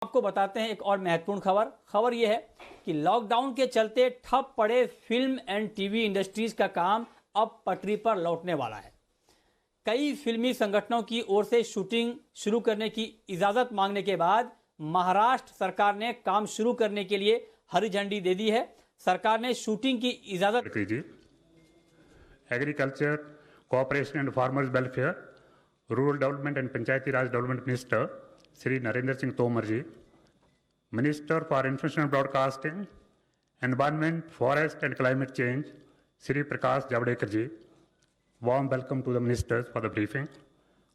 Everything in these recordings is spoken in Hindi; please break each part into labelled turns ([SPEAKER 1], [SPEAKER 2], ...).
[SPEAKER 1] आपको बताते हैं एक और महत्वपूर्ण खबर यह है कि लॉकडाउन के चलते ठप पड़े फिल्म एंड टीवी इंडस्ट्रीज का काम अब पटरी पर लौटने वाला है। कई फिल्मी संगठनों की ओर से शूटिंग शुरू करने की इजाजत मांगने के बाद महाराष्ट्र सरकार ने काम शुरू करने के लिए हरी झंडी दे दी है। सरकार ने शूटिंग की इजाजत
[SPEAKER 2] agriculture, cooperation and farmers welfare, rural development and Panchayati Raj development minister Shri Narendra Singh Tomar ji, minister for information and broadcasting, environment, forest and climate change Shri Prakash Javadekar ji, warm welcome to the ministers for the briefing.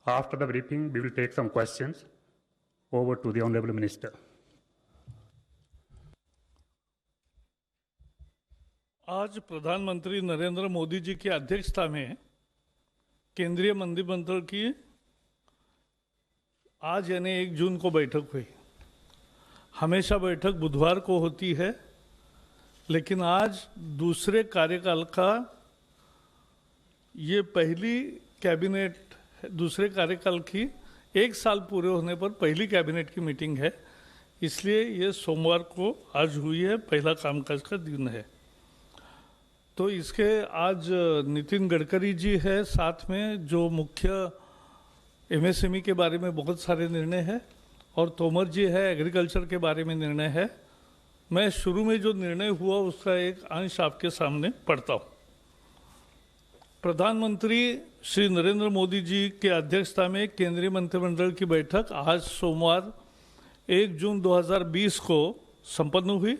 [SPEAKER 2] After the briefing, we will take some questions. Over to the Honorable Minister.
[SPEAKER 3] आज प्रधानमंत्री नरेंद्र मोदी जी की अध्यक्षता में केंद्रीय मंत्रिमंडल की आज यानी 1 जून को बैठक हुई। हमेशा बैठक बुधवार को होती है, लेकिन आज दूसरे कार्यकाल का ये पहली कैबिनेट, दूसरे कार्यकाल की 1 साल पूरे होने पर पहली कैबिनेट की मीटिंग है, इसलिए ये सोमवार को आज हुई है, पहला कामकाज का दिन है। तो इसके आज नितिन गडकरी जी है साथ में, जो मुख्य एमएसएमई के बारे में बहुत सारे निर्णय है, और तोमर जी है, एग्रीकल्चर के बारे में निर्णय है। मैं शुरू में जो निर्णय हुआ उसका एक अंश आपके सामने पढ़ता हूँ। प्रधानमंत्री श्री नरेंद्र मोदी जी के अध्यक्षता में केंद्रीय मंत्रिमंडल की बैठक आज सोमवार 1 जून 2020 को संपन्न हुई।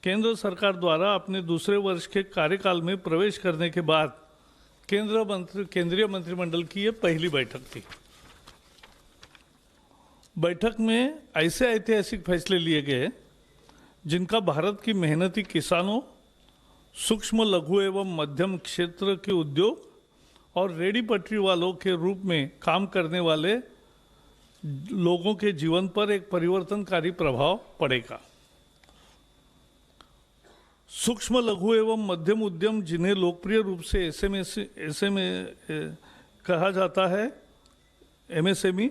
[SPEAKER 3] केंद्र सरकार द्वारा अपने दूसरे वर्ष के कार्यकाल में प्रवेश करने के बाद केंद्रीय मंत्रिमंडल की ये पहली बैठक थी। बैठक में ऐसे ऐतिहासिक फैसले लिए गए जिनका भारत की मेहनती किसानों, सूक्ष्म, लघु एवं मध्यम क्षेत्र के उद्योग और रेडी पटरी वालों के रूप में काम करने वाले लोगों के जीवन पर एक परिवर्तनकारी प्रभाव पड़ेगा। सूक्ष्म, लघु एवं मध्यम उद्यम, जिन्हें लोकप्रिय रूप से एसएमए कहा जाता है, एमएसएमई,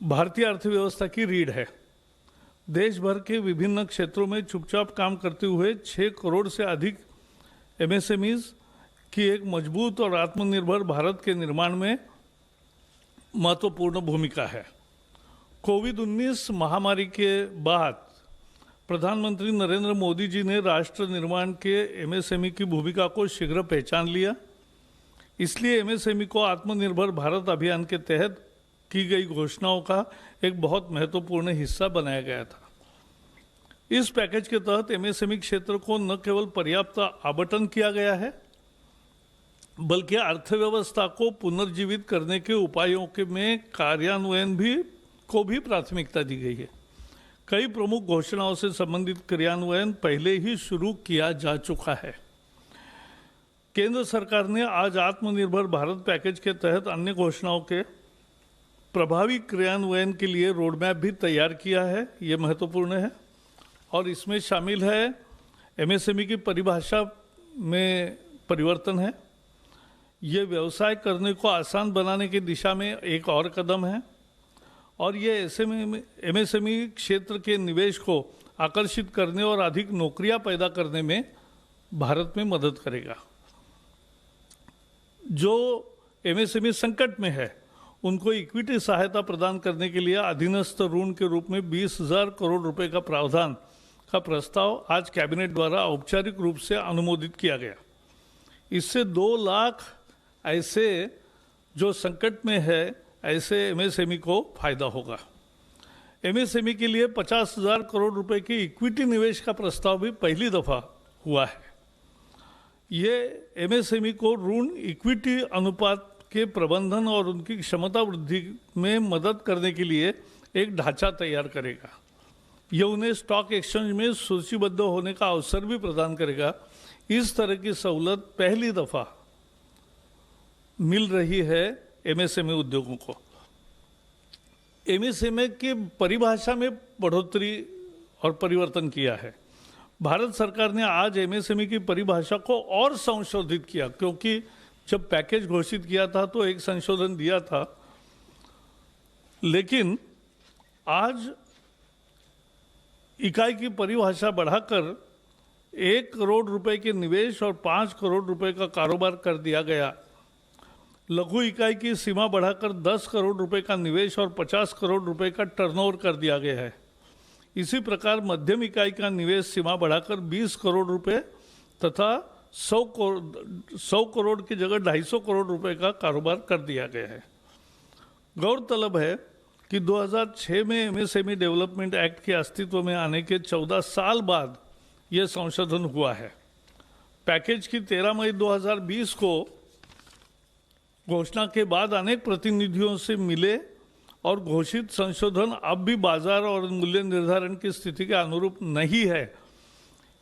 [SPEAKER 3] भारतीय अर्थव्यवस्था की रीढ़ है। देश भर के विभिन्न क्षेत्रों में चुपचाप काम करते हुए 6 करोड़ से अधिक एमएसएमईज की एक मजबूत और आत्मनिर्भर भारत के निर्माण में महत्वपूर्ण भूमिका है। कोविड-19 महामारी के बाद प्रधानमंत्री नरेंद्र मोदी जी ने राष्ट्र निर्माण के एमएसएमई की भूमिका को शीघ्र पहचान लिया। इसलिए एमएसएमई को आत्मनिर्भर भारत अभियान के तहत की गई घोषणाओं का एक बहुत महत्वपूर्ण हिस्सा बनाया गया था। इस पैकेज के तहत एमएसएमई क्षेत्र को न केवल पर्याप्त आवंटन किया गया है, बल्कि अर्थव्यवस्था को पुनर्जीवित करने के उपायों के में कार्यान्वयन को भी प्राथमिकता दी गई है। कई प्रमुख घोषणाओं से संबंधित क्रियान्वयन पहले ही शुरू किया जा चुका है। केंद्र सरकार ने आज आत्मनिर्भर भारत पैकेज के तहत अन्य घोषणाओं के प्रभावी क्रियान्वयन के लिए रोडमैप भी तैयार किया है। ये महत्वपूर्ण है और इसमें शामिल है एमएसएमई की परिभाषा में परिवर्तन है। ये व्यवसाय करने को आसान बनाने की दिशा में एक और कदम है और ये एमएसएमई क्षेत्र के निवेश को आकर्षित करने और अधिक नौकरियां पैदा करने में भारत में मदद करेगा। जो एमएसएमई संकट में है उनको इक्विटी सहायता प्रदान करने के लिए अधीनस्थ ऋण के रूप में 20,000 करोड़ रुपए का प्रावधान का प्रस्ताव आज कैबिनेट द्वारा औपचारिक रूप से अनुमोदित किया गया। इससे 2 लाख ऐसे जो संकट में है ऐसे एमएसएमई को फायदा होगा। एमएसएमई के लिए 50,000 करोड़ रुपए की इक्विटी निवेश का प्रस्ताव भी पहली दफा हुआ है। ये एमएसएमई को ऋण इक्विटी अनुपात के प्रबंधन और उनकी क्षमता वृद्धि में मदद करने के लिए एक ढांचा तैयार करेगा। यह उन्हें स्टॉक एक्सचेंज में सूचीबद्ध होने का अवसर भी प्रदान करेगा। इस तरह की सहूलत पहली दफा मिल रही है एमएसएमई उद्योगों को। एमएसएमई की परिभाषा में बढ़ोतरी और परिवर्तन किया है। भारत सरकार ने आज एमएसएमई की परिभाषा को और संशोधित किया, क्योंकि जब पैकेज घोषित किया था तो एक संशोधन दिया था, लेकिन आज इकाई की परिभाषा बढ़ाकर 1 करोड़ रुपए के निवेश और 5 करोड़ रुपए का कारोबार कर दिया गया। लघु इकाई की सीमा बढ़ाकर 10 करोड़ रुपए का निवेश और 50 करोड़ रुपए का टर्नओवर कर दिया गया है। इसी प्रकार मध्यम इकाई का निवेश सीमा बढ़ाकर 20 करोड़ रुपए तथा 100 करोड़ की जगह 250 करोड़ रुपए का कारोबार कर दिया गया है। गौरतलब है कि 2006 में एमएसएमई डेवलपमेंट एक्ट के अस्तित्व में आने के 14 साल बाद यह संशोधन हुआ है। पैकेज की 13 मई 2020 को घोषणा के बाद अनेक प्रतिनिधियों से मिले और घोषित संशोधन अब भी बाजार और मूल्य निर्धारण की स्थिति के अनुरूप नहीं है,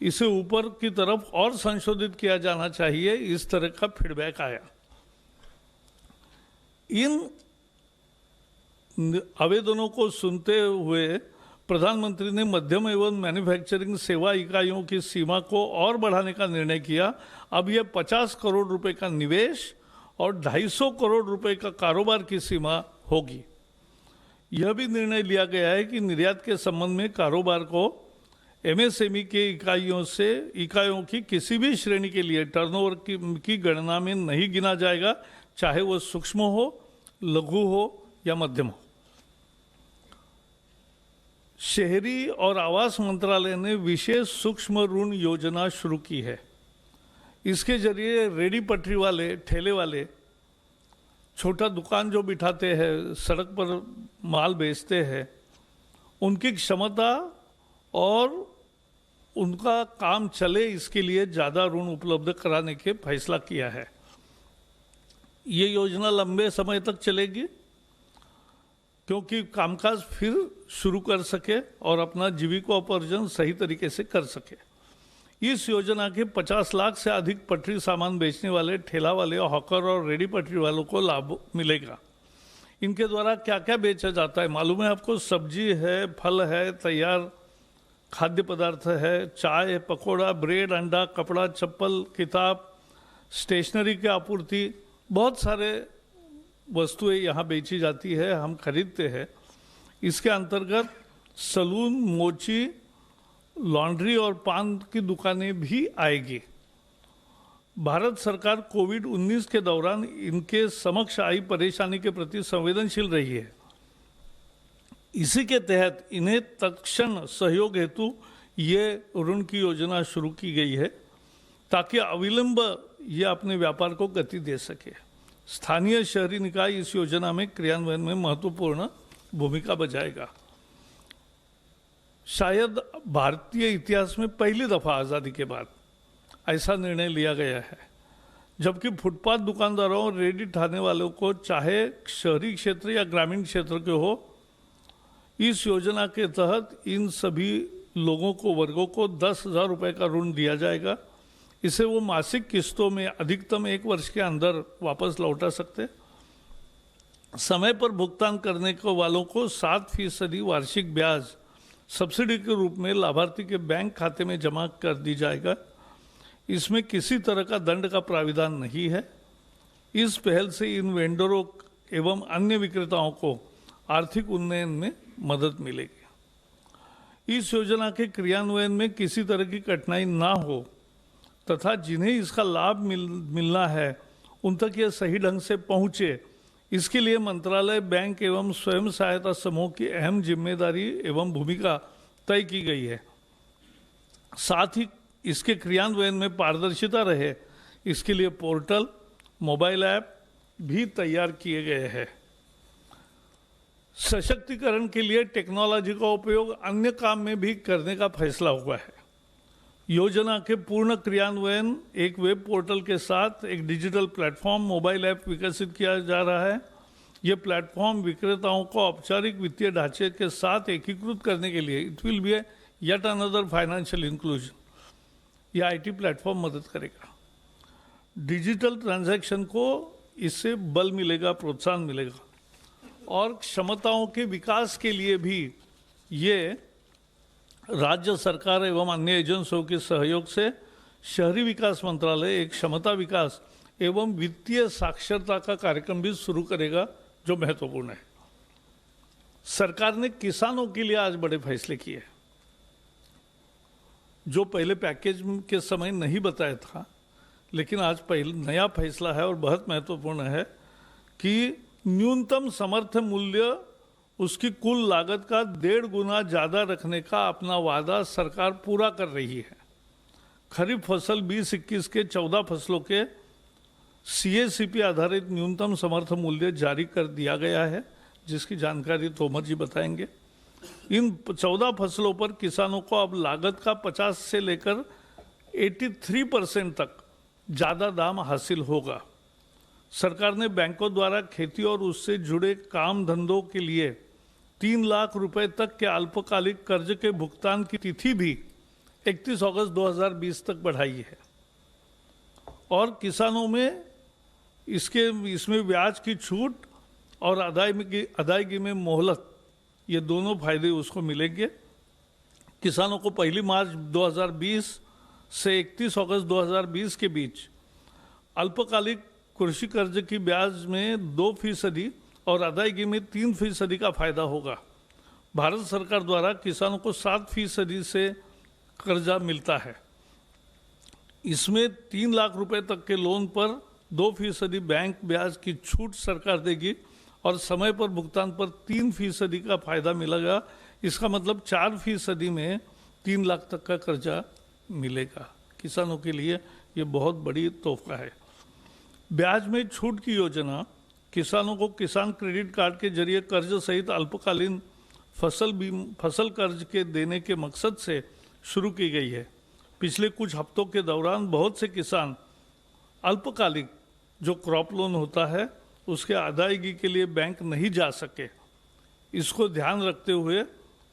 [SPEAKER 3] इसे ऊपर की तरफ और संशोधित किया जाना चाहिए, इस तरह का फीडबैक आया। इन आवेदनों को सुनते हुए प्रधानमंत्री ने मध्यम एवं मैन्युफैक्चरिंग सेवा इकाइयों की सीमा को और बढ़ाने का निर्णय किया। अब यह 50 करोड़ रुपए का निवेश और 250 करोड़ रुपए का कारोबार की सीमा होगी। यह भी निर्णय लिया गया है कि निर्यात के संबंध में कारोबार को एमएसएमई के इकाइयों की किसी भी श्रेणी के लिए टर्नओवर की गणना में नहीं गिना जाएगा, चाहे वह सूक्ष्म हो, लघु हो या मध्यम हो। शहरी और आवास मंत्रालय ने विशेष सूक्ष्म ऋण योजना शुरू की है। इसके जरिए रेडी पटरी वाले, ठेले वाले, छोटा दुकान जो बिठाते हैं, सड़क पर माल बेचते हैं, उनकी क्षमता और उनका काम चले इसके लिए ज़्यादा ऋण उपलब्ध कराने के फैसला किया है। ये योजना लंबे समय तक चलेगी क्योंकि कामकाज फिर शुरू कर सके और अपना जीविकोपार्जन सही तरीके से कर सके। इस योजना के 50 लाख से अधिक पटरी सामान बेचने वाले ठेला वाले, हॉकर और रेडी पटरी वालों को लाभ मिलेगा। इनके द्वारा क्या क्या बेचा जाता है मालूम है आपको? सब्जी है, फल है, तैयार खाद्य पदार्थ है, चाय, पकौड़ा, ब्रेड, अंडा, कपड़ा, चप्पल, किताब, स्टेशनरी की आपूर्ति, बहुत सारे वस्तुएं यहाँ बेची जाती है, हम खरीदते हैं। इसके अंतर्गत सलून, मोची, लॉन्ड्री और पान की दुकानें भी आएगी। भारत सरकार कोविड-19 के दौरान इनके समक्ष आई परेशानी के प्रति संवेदनशील रही है। इसी के तहत इन्हें तत्क्षण सहयोग हेतु ये ऋण की योजना शुरू की गई है ताकि अविलंब ये अपने व्यापार को गति दे सके। स्थानीय शहरी निकाय इस योजना में क्रियान्वयन में महत्वपूर्ण भूमिका बजाएगा। शायद भारतीय इतिहास में पहली दफा आज़ादी के बाद ऐसा निर्णय लिया गया है, जबकि फुटपाथ दुकानदारों और रेडी ठाने वालों को, चाहे शहरी क्षेत्र या ग्रामीण क्षेत्र के हो, इस योजना के तहत इन सभी लोगों को, वर्गों को 10,000 रुपये का ऋण दिया जाएगा। इसे वो मासिक किस्तों में अधिकतम 1 वर्ष के अंदर वापस लौटा सकते। समय पर भुगतान करने को वालों को 7% वार्षिक ब्याज सब्सिडी के रूप में लाभार्थी के बैंक खाते में जमा कर दी जाएगा। इसमें किसी तरह का दंड का प्राविधान नहीं है। इस पहल से इन वेंडरों एवं अन्य विक्रेताओं को आर्थिक उन्नयन में मदद मिलेगी। इस योजना के क्रियान्वयन में किसी तरह की कठिनाई ना हो तथा जिन्हें इसका लाभ मिलना है उन तक यह सही ढंग से पहुँचे, इसके लिए मंत्रालय, बैंक एवं स्वयं सहायता समूह की अहम जिम्मेदारी एवं भूमिका तय की गई है। साथ ही इसके क्रियान्वयन में पारदर्शिता रहे, इसके लिए पोर्टल, मोबाइल ऐप भी तैयार किए गए हैं। सशक्तिकरण के लिए टेक्नोलॉजी का उपयोग अन्य काम में भी करने का फैसला हुआ है। योजना के पूर्ण क्रियान्वयन एक वेब पोर्टल के साथ एक डिजिटल प्लेटफॉर्म, मोबाइल ऐप विकसित किया जा रहा है। यह प्लेटफॉर्म विक्रेताओं को औपचारिक वित्तीय ढांचे के साथ एकीकृत करने के लिए it will be yet another financial inclusion, यह आईटी प्लेटफॉर्म मदद करेगा। डिजिटल ट्रांजैक्शन को इससे बल मिलेगा, प्रोत्साहन मिलेगा और क्षमताओं के विकास के लिए भी ये राज्य सरकार एवं अन्य एजेंसियों के सहयोग से शहरी विकास मंत्रालय एक क्षमता विकास एवं वित्तीय साक्षरता का कार्यक्रम भी शुरू करेगा, जो महत्वपूर्ण है। सरकार ने किसानों के लिए आज बड़े फैसले किए, जो पहले पैकेज के समय नहीं बताया था, लेकिन आज पहले नया फैसला है और बहुत महत्वपूर्ण है कि न्यूनतम समर्थन मूल्य उसकी कुल लागत का 1.5 गुना ज़्यादा रखने का अपना वादा सरकार पूरा कर रही है। खरीफ फसल 20-21 के 14 फसलों के CACP आधारित न्यूनतम समर्थन मूल्य जारी कर दिया गया है, जिसकी जानकारी तोमर जी बताएंगे। इन 14 फसलों पर किसानों को अब लागत का 50 से लेकर 83% तक ज़्यादा दाम हासिल होगा। सरकार ने बैंकों द्वारा खेती और उससे जुड़े काम धंधों के लिए 3 लाख रुपए तक के अल्पकालिक कर्ज के भुगतान की तिथि भी 31 अगस्त 2020 तक बढ़ाई है और किसानों में इसमें ब्याज की छूट और अदायगी में मोहलत, ये दोनों फायदे उसको मिलेंगे। किसानों को 1 मार्च 2020 से 31 अगस्त 2020 के बीच अल्पकालिक कृषि कर्ज की ब्याज में 2% और अदायगी में 3% का फायदा होगा। भारत सरकार द्वारा किसानों को 7% से कर्जा मिलता है। इसमें 3 लाख रुपए तक के लोन पर 2% बैंक ब्याज की छूट सरकार देगी और समय पर भुगतान पर 3% का फायदा मिलेगा। इसका मतलब 4% में 3 लाख तक का कर्जा मिलेगा। किसानों के लिए ये बहुत बड़ी तोहफा है। ब्याज में छूट की योजना किसानों को किसान क्रेडिट कार्ड के जरिए कर्ज सहित अल्पकालीन फसल कर्ज के देने के मकसद से शुरू की गई है। पिछले कुछ हफ्तों के दौरान बहुत से किसान अल्पकालिक जो क्रॉप लोन होता है उसके अदायगी के लिए बैंक नहीं जा सके। इसको ध्यान रखते हुए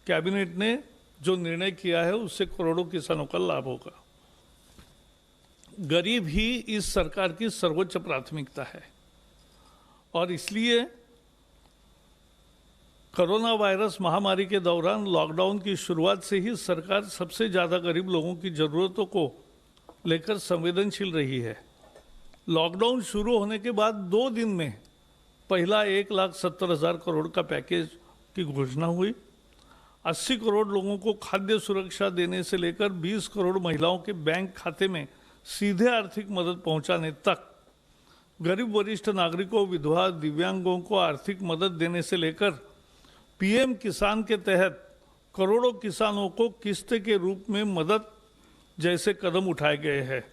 [SPEAKER 3] कैबिनेट ने जो निर्णय किया है उससे करोड़ों किसानों का लाभ होगा। गरीब ही इस सरकार की सर्वोच्च प्राथमिकता है और इसलिए कोरोना वायरस महामारी के दौरान लॉकडाउन की शुरुआत से ही सरकार सबसे ज़्यादा गरीब लोगों की ज़रूरतों को लेकर संवेदनशील रही है। लॉकडाउन शुरू होने के बाद 2 दिन में पहला 1,70,000 करोड़ का पैकेज की घोषणा हुई। 80 करोड़ लोगों को खाद्य सुरक्षा देने से लेकर 20 करोड़ महिलाओं के बैंक खाते में सीधे आर्थिक मदद पहुंचाने तक, गरीब वरिष्ठ नागरिकों, विधवा, दिव्यांगों को आर्थिक मदद देने से लेकर PM किसान के तहत करोड़ों किसानों को किस्त के रूप में मदद जैसे कदम उठाए गए हैं।